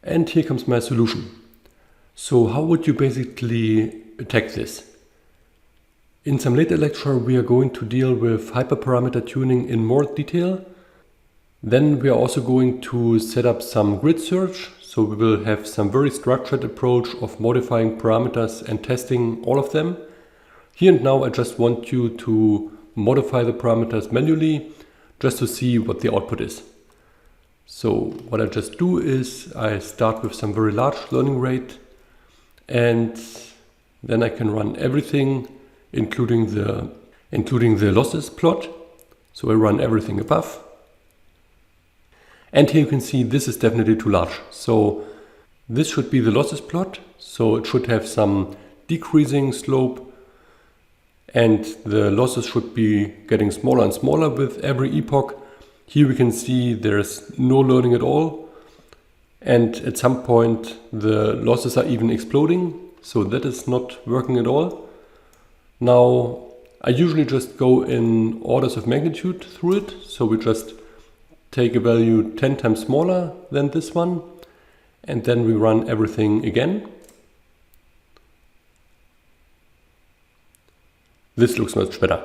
And here comes my solution. So how would you basically attack this? In some later lecture we are going to deal with hyperparameter tuning in more detail. Then we are also going to set up some grid search. So we will have some very structured approach of modifying parameters and testing all of them. Here and now I just want you to modify the parameters manually just to see what the output is. So what I just do is I start with some very large learning rate, and then I can run everything including the losses plot. So I run everything above. And here you can see this is definitely too large. So this should be the losses plot. So it should have some decreasing slope, and the losses should be getting smaller and smaller with every epoch. Here we can see there's no learning at all. And at some point the losses are even exploding. So that is not working at all. Now I usually just go in orders of magnitude through it. So we just take a value 10 times smaller than this one, and then we run everything again. This looks much better.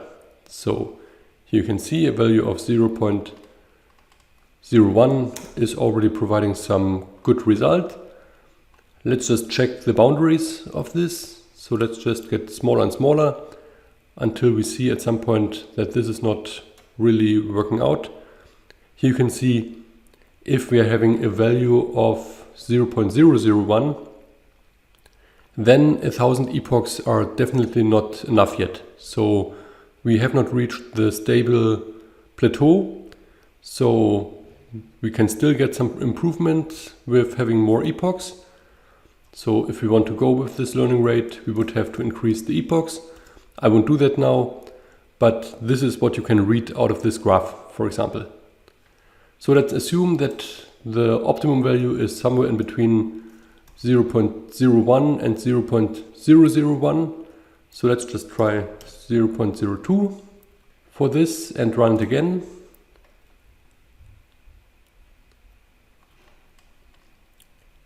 So here you can see a value of 0.01 is already providing some good result. Let's just check the boundaries of this. So let's just get smaller and smaller until we see at some point that this is not really working out. Here you can see if we are having a value of 0.001, then 1000 epochs are definitely not enough yet. So we have not reached the stable plateau. So we can still get some improvement with having more epochs. So if we want to go with this learning rate, we would have to increase the epochs. I won't do that now, but this is what you can read out of this graph, for example. So let's assume that the optimum value is somewhere in between 0.01 and 0.001. So let's just try 0.02 for this and run it again.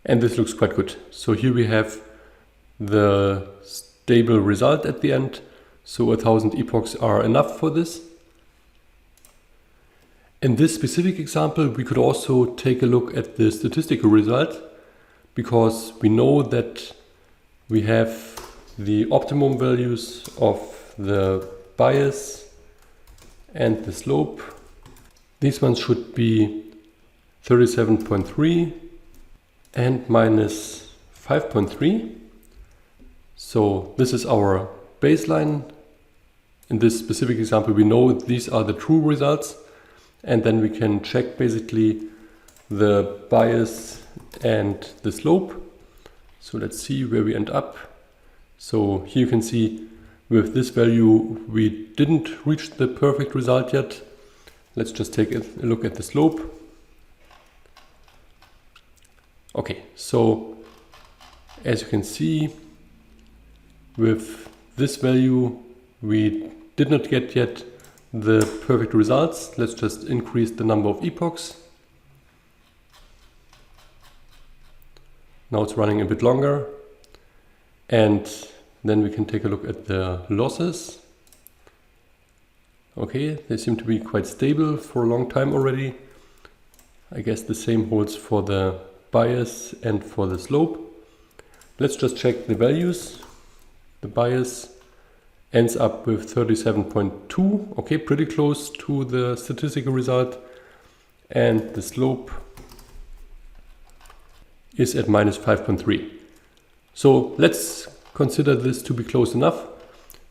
And this looks quite good. So here we have the stable result at the end. So 1000 epochs are enough for this. In this specific example, we could also take a look at the statistical result, because we know that we have the optimum values of the bias and the slope. These ones should be 37.3 and minus 5.3. So this is our baseline. In this specific example, we know these are the true results. And then we can check basically the bias and the slope. So let's see where we end up. So here you can see with this value we didn't reach the perfect result yet. Let's just take a look at the slope. Okay, so as you can see, with this value we did not get yet the perfect results. Let's just increase the number of epochs. Now it's running a bit longer. And then we can take a look at the losses. Okay, they seem to be quite stable for a long time already. I guess the same holds for the bias and for the slope. Let's just check the values. The bias ends up with 37.2, okay, pretty close to the statistical result, and the slope is at minus 5.3. So let's consider this to be close enough.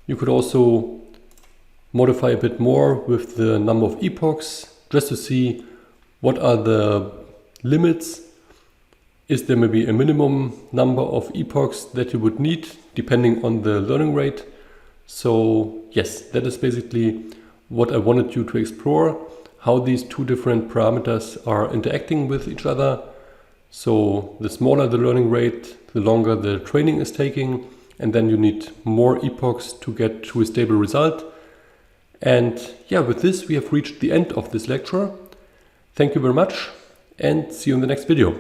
You could also modify a bit more with the number of epochs just to see what are the limits. Is there maybe a minimum number of epochs that you would need depending on the learning rate? So yes, that is basically what I wanted you to explore, how these two different parameters are interacting with each other. So the smaller the learning rate, the longer the training is taking, and then you need more epochs to get to a stable result. And yeah, with this we have reached the end of this lecture. Thank you very much and see you in the next video.